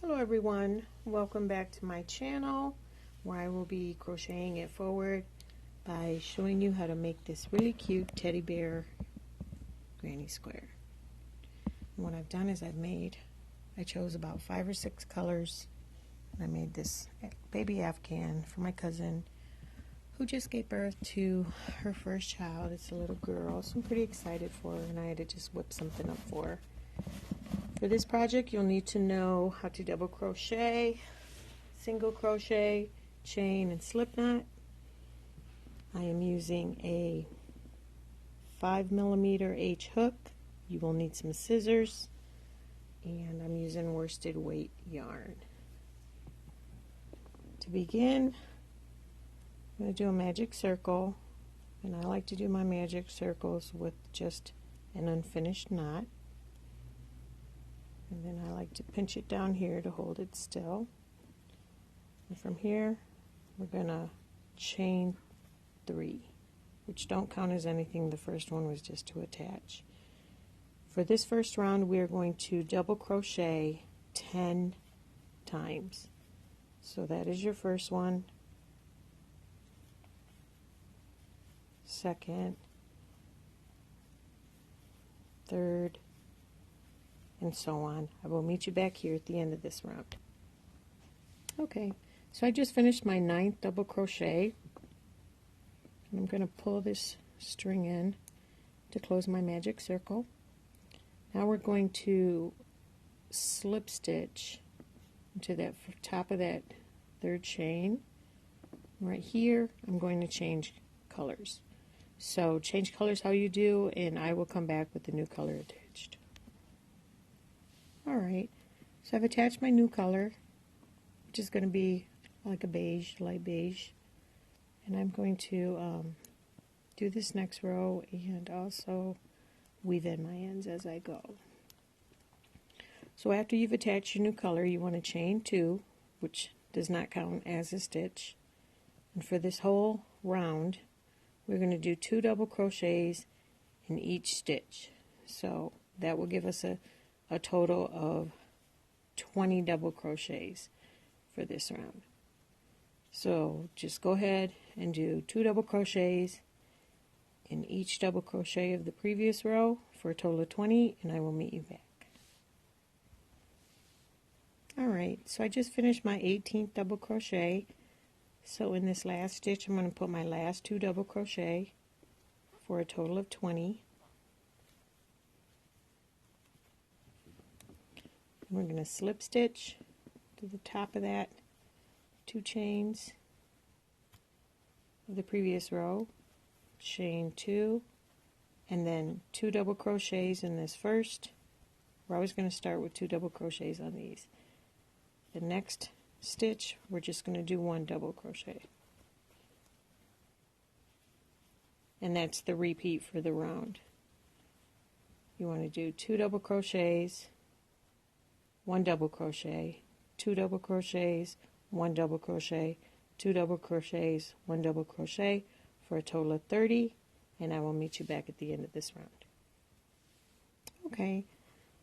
Hello everyone, welcome back to my channel where I will be crocheting it forward by showing you how to make this really cute teddy bear granny square. And what I've done is I chose about 5 or 6 colors. I made this baby Afghan for my cousin who just gave birth to her first child. It's a little girl, so I'm pretty excited for her, and I had to just whip something up for her. For this project, you'll need to know how to double crochet, single crochet, chain, and slip knot. I am using a 5mm H hook. You will need some scissors, and I'm using worsted weight yarn. To begin, I'm going to do a magic circle, and I like to do my magic circles with just an unfinished knot. And then I like to pinch it down here to hold it still. And from here, we're going to chain 3, which don't count as anything. The first one was just to attach. For this first round, we are going to double crochet 10 times. So that is your first one, second, third, and so on. I will meet you back here at the end of this round. Okay, so I just finished my 9th double crochet. I'm going to pull this string in to close my magic circle. Now we're going to slip stitch into that top of that 3rd chain. Right here, I'm going to change colors. So change colors how you do, and I will come back with the new color attached. Alright, so I've attached my new color, which is going to be like a beige, light beige. And I'm going to do this next row and also weave in my ends as I go. So after you've attached your new color, you want to chain 2, which does not count as a stitch. And for this whole round, we're going to do 2 double crochets in each stitch. So that will give us a total of 20 double crochets for this round. So just go ahead and do 2 double crochets in each double crochet of the previous row for a total of 20, and I will meet you back. Alright, so I just finished my 18th double crochet. So in this last stitch, I'm going to put my last 2 double crochet for a total of 20. We're going to slip stitch to the top of that 2 chains of the previous row, chain 2, and then 2 double crochets in this first. We're always going to start with 2 double crochets on these. The next stitch, we're just going to do 1 double crochet. And that's the repeat for the round. You want to do 2 double crochets, 1 double crochet, 2 double crochets, 1 double crochet, 2 double crochets, 1 double crochet for a total of 30, and I will meet you back at the end of this round. Okay,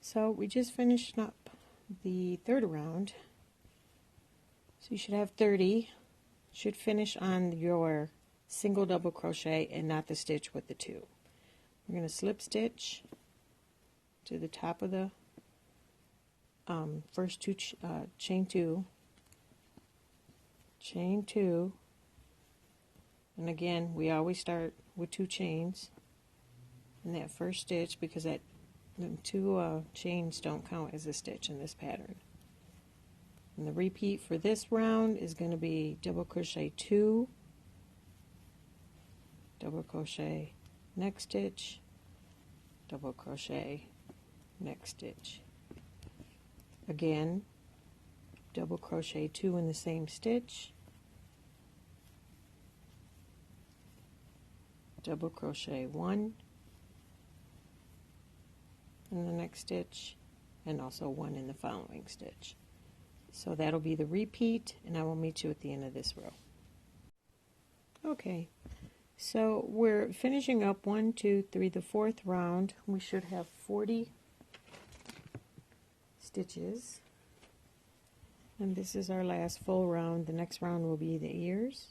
so we just finished up the 3rd round. So you should have 30. Should finish on your single double crochet and not the stitch with the 2. We're going to slip stitch to the top of the first 2 chain 2, chain 2, and again we always start with 2 chains in that first stitch because the 2 chains don't count as a stitch in this pattern. And the repeat for this round is going to be double crochet 2, double crochet, next stitch, double crochet, next stitch. Again, double crochet 2 in the same stitch, double crochet 1 in the next stitch, and also 1 in the following stitch. So that'll be the repeat, and I will meet you at the end of this row. Okay, so we're finishing up 1, 2, 3, the 4th round. We should have 40 stitches. And this is our last full round. The next round will be the ears.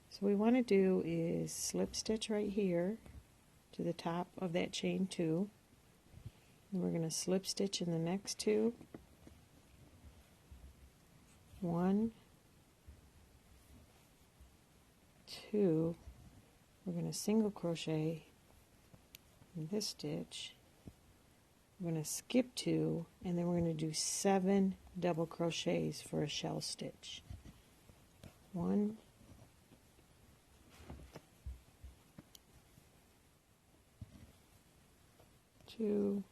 So what we want to do is slip stitch right here to the top of that chain 2. And we're going to slip stitch in the next 2. 1, 2. We're going to single crochet in this stitch. We're going to skip 2, and then we're going to do 7 double crochets for a shell stitch. 1, 2,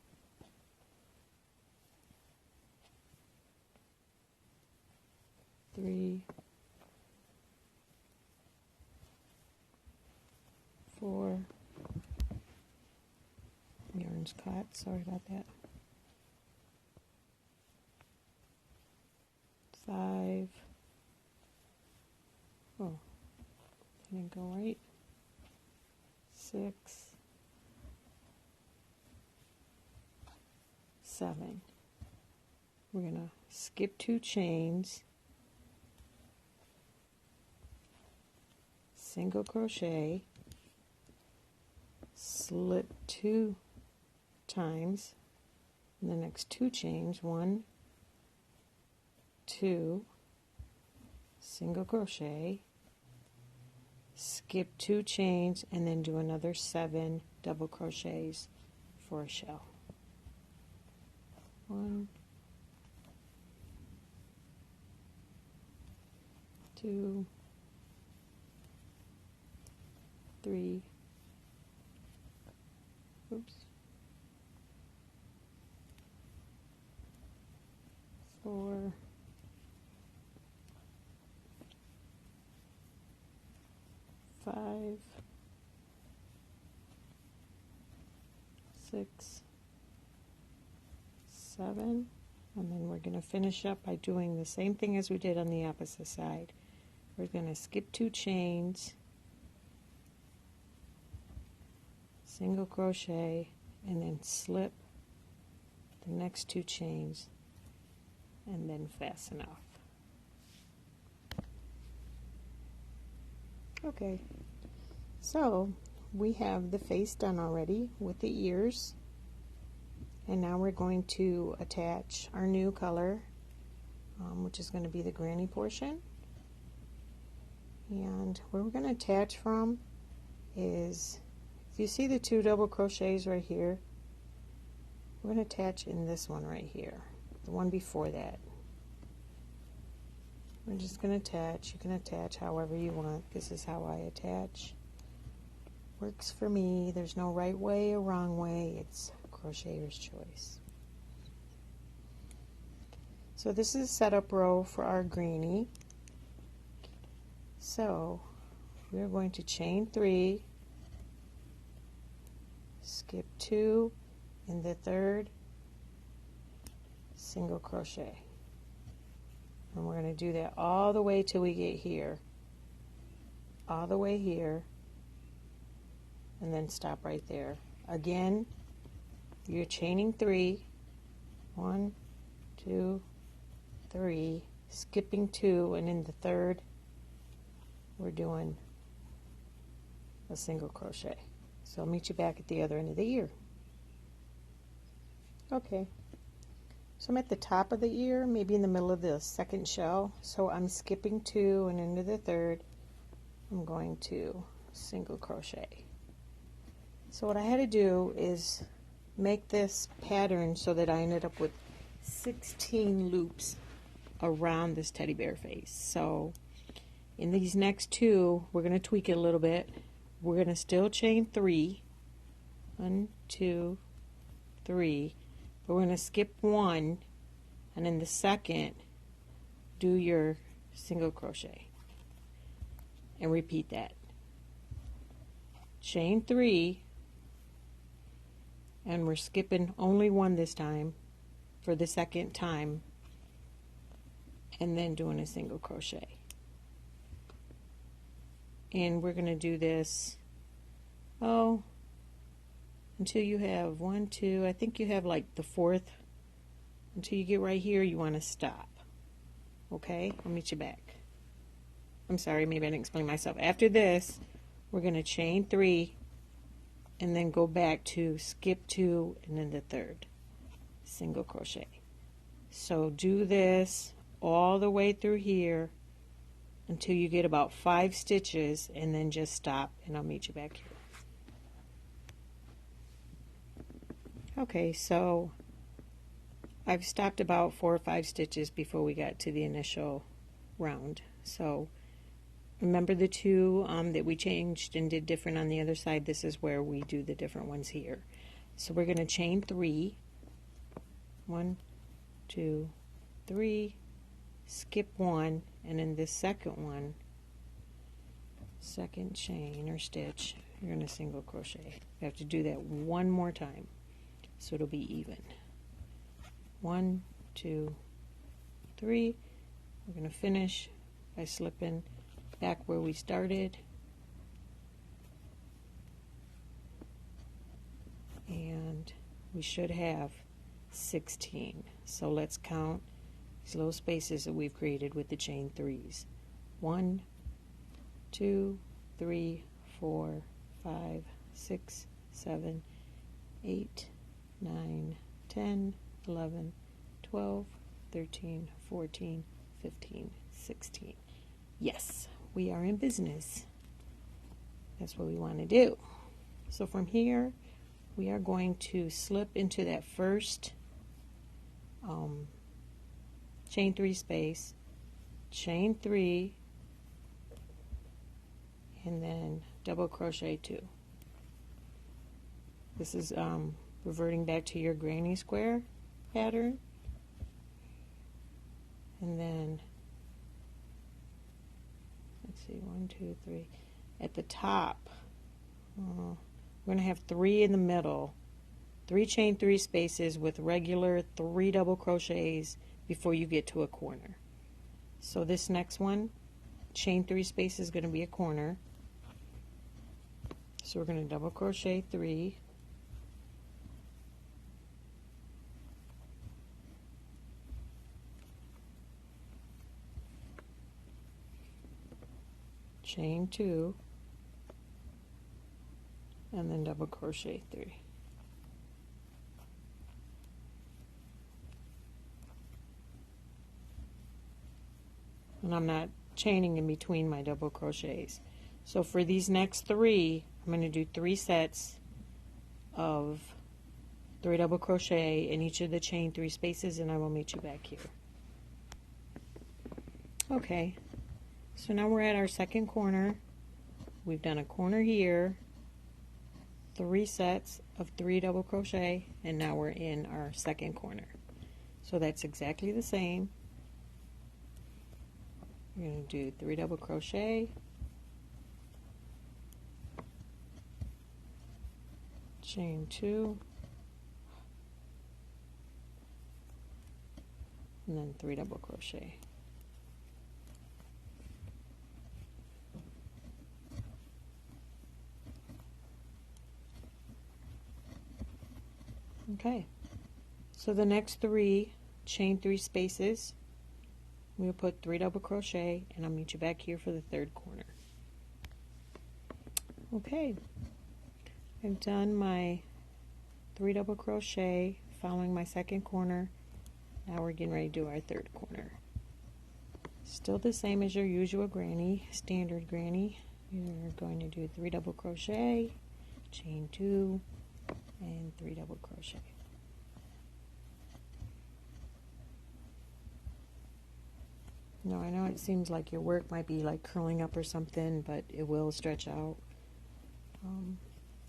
3, 4. Yarn's caught, sorry about that. 5. Oh, that didn't go right. 6, 7. We're going to skip 2 chains, single crochet, slip 2 times in the next 2 chains, 1, 2, single crochet, skip 2 chains, and then do another 7 double crochets for a shell. 1, 2, 3, oops, 4, 5, 6, 7, and then we're going to finish up by doing the same thing as we did on the opposite side. We're going to skip 2 chains, single crochet, and then slip the next 2 chains and then fasten off. Okay, so we have the face done already with the ears, and now we're going to attach our new color, which is going to be the granny portion. And where we're going to attach from is, if you see the 2 double crochets right here, we're going to attach in this one right here, the one before that. We're just going to attach. You can attach however you want. This is how I attach. Works for me. There's no right way or wrong way. It's crocheter's choice. So this is a setup row for our granny. So we're going to chain 3, skip 2 in the 3rd, single crochet, and we're going to do that all the way till we get here, all the way here, and then stop right there. Again, you're chaining 3, 1, 2, 3, skipping 2, and in the 3rd we're doing a single crochet. So I'll meet you back at the other end of the ear. Okay, so I'm at the top of the ear, maybe in the middle of the 2nd shell, so I'm skipping 2 and into the 3rd I'm going to single crochet. So what I had to do is make this pattern so that I ended up with 16 loops around this teddy bear face. So in these next 2, we're going to tweak it a little bit. We're going to still chain 3, 1, 2, 3, but we're going to skip 1, and in the 2nd do your single crochet and repeat that. Chain 3, and we're skipping only 1 this time for the 2nd time, and then doing a single crochet. And we're going to do this, until you have 1, 2, I think you have like the 4th, until you get right here you want to stop. Okay, I'll meet you back. I'm sorry, maybe I didn't explain myself. After this, we're going to chain 3 and then go back to skip 2 and then the third single crochet. So do this all the way through here until you get about 5 stitches, and then just stop and I'll meet you back here. Okay, so I've stopped about 4 or 5 stitches before we got to the initial round. So remember the 2 that we changed and did different on the other side? This is where we do the different ones here. So we're going to chain 3. 1, 2, 3, skip 1, and in this second one, second chain or stitch, you're going to single crochet. You have to do that one more time so it'll be even. 1, 2, 3. We're going to finish by slipping back where we started, and we should have 16. So let's count these little spaces that we've created with the chain 3s. 1, 2, 3, 4, 5, 6, 7, 8, 9, 10, 11, 12, 13, 14, 15, 16. Yes, we are in business. That's what we want to do. So from here, we are going to slip into that first chain 3 space, chain 3, and then double crochet 2. This is reverting back to your granny square pattern, and then let's see, 1, 2, 3 at the top. We're going to have 3 in the middle, 3 chain 3 spaces with regular 3 double crochets before you get to a corner. So this next one, chain 3 space, is going to be a corner. So we're going to double crochet 3, chain 2, and then double crochet 3. And I'm not chaining in between my double crochets. So for these next 3, I'm going to do 3 sets of 3 double crochet in each of the chain 3 spaces, and I will meet you back here. Okay, so now we're at our second corner. We've done a corner here, 3 sets of 3 double crochet, and now we're in our second corner. So that's exactly the same. We're going to do 3 double crochet, chain 2, and then 3 double crochet. Okay, so the next 3 chain 3 spaces, we'll put 3 double crochet, and I'll meet you back here for the third corner. Okay, I've done my 3 double crochet following my second corner. Now we're getting ready to do our third corner. Still the same as your usual granny, standard granny. You're going to do 3 double crochet, chain 2, and 3 double crochet. Now I know it seems like your work might be like curling up or something, but it will stretch out.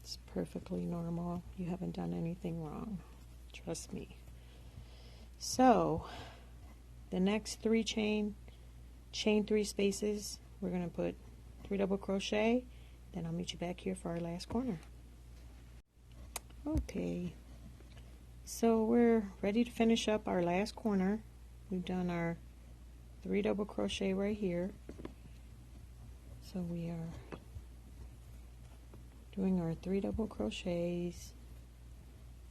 It's perfectly normal. You haven't done anything wrong. Trust me. So the next 3 chain 3 spaces, we're going to put 3 double crochet, then I'll meet you back here for our last corner. Okay, so we're ready to finish up our last corner. We've done our 3 double crochet right here. So we are doing our 3 double crochets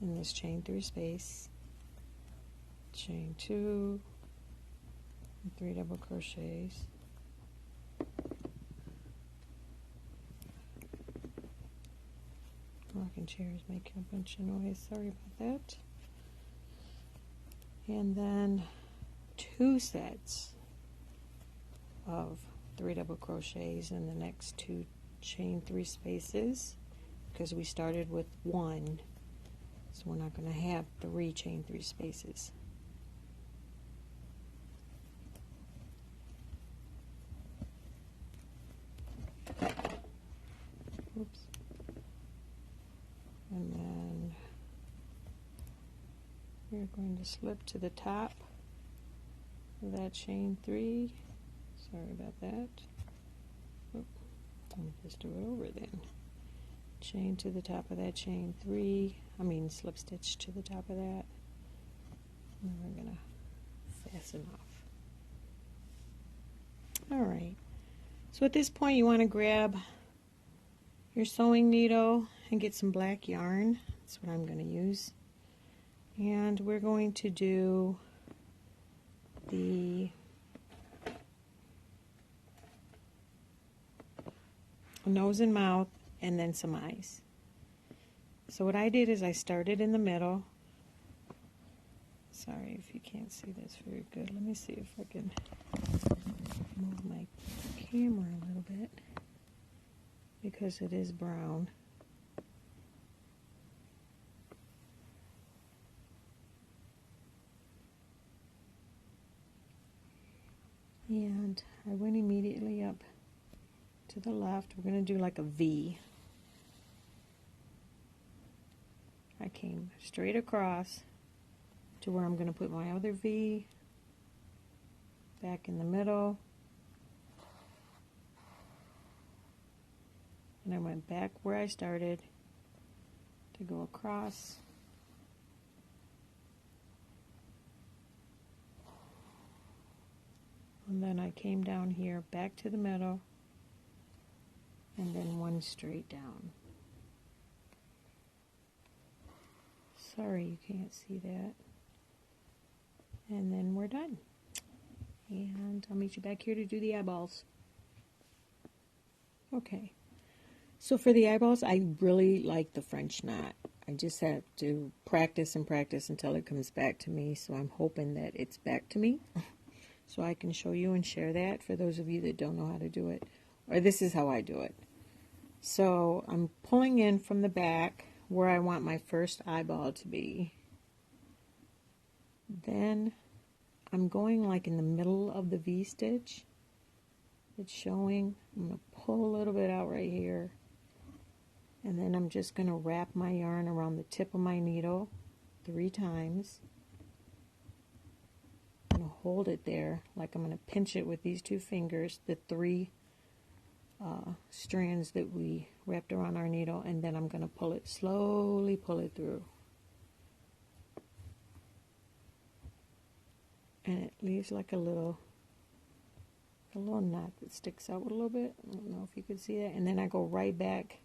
in this chain 3 space, chain 2, and 3 double crochets. Rocking chair is making a bunch of noise, sorry about that. And then 2 sets of 3 double crochets in the next 2 chain 3 spaces, because we started with 1, so we're not going to have 3 chain 3 spaces. Oops. And then we're going to slip to the top of that chain 3. Sorry about that. Oh, let me just do it over then. Chain to the top of that chain 3. Slip stitch to the top of that. And we're going to fasten off. Alright. So at this point you want to grab your sewing needle and get some black yarn. That's what I'm going to use. And we're going to do the nose and mouth and then some eyes. So what I did is I started in the middle. Sorry if you can't see this very good. Let me see if I can move my camera a little bit because it is brown. And I went immediately up to the left. We're going to do like a V. I came straight across to where I'm going to put my other V, back in the middle, and I went back where I started to go across, and then I came down here back to the middle, and then 1 straight down. Sorry you can't see that. And then we're done. And I'll meet you back here to do the eyeballs. Okay. So for the eyeballs, I really like the French knot. I just have to practice and practice until it comes back to me. So I'm hoping that it's back to me so I can show you and share that for those of you that don't know how to do it. Or this is how I do it. So I'm pulling in from the back where I want my first eyeball to be. Then I'm going like in the middle of the V-stitch. It's showing. I'm going to pull a little bit out right here. And then I'm just going to wrap my yarn around the tip of my needle 3 times. I'm going to hold it there like I'm going to pinch it with these 2 fingers, the 3 strands that we wrapped around our needle, and then I'm going to pull it, slowly pull it through. And it leaves like a little knot that sticks out a little bit. I don't know if you can see that. And then I go right back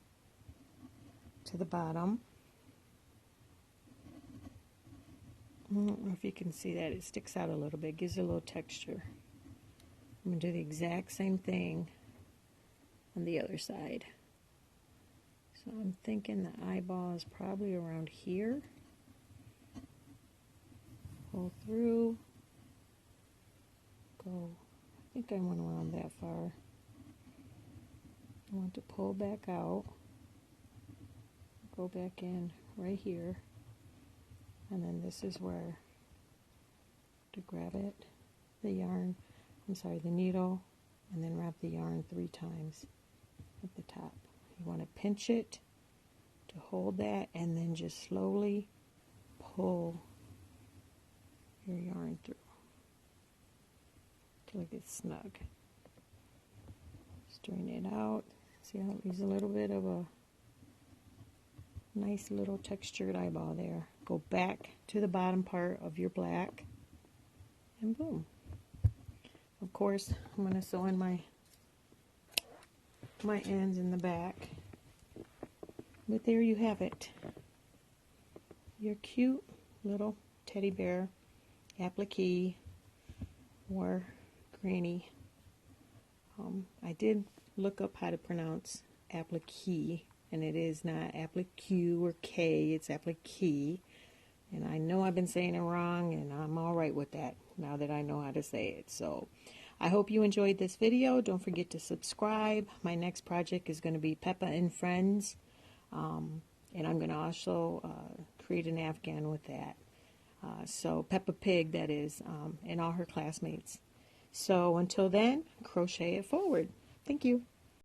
to the bottom. I don't know if you can see that. It sticks out a little bit, gives it a little texture. I'm going to do the exact same thing on the other side. So I'm thinking the eyeball is probably around here. Pull through. Go. I think I went around that far. I want to pull back out. Go back in right here. And then this is where to grab it, the yarn, the needle, and then wrap the yarn 3 times at the top. You want to pinch it to hold that, and then just slowly pull your yarn through till it gets snug. Straighten it out. See how it leaves a little bit of a nice little textured eyeball there. Go back to the bottom part of your black, and boom. Of course, I'm going to sew in my ends in the back. But there you have it. Your cute little teddy bear applique or granny. I did look up how to pronounce applique, and it is not applique or K, it's applique. And I know I've been saying it wrong, and I'm all right with that now that I know how to say it. So I hope you enjoyed this video. Don't forget to subscribe. My next project is going to be Peppa and Friends, and I'm going to also create an Afghan with that. So Peppa Pig, that is, and all her classmates. So until then, crochet it forward. Thank you.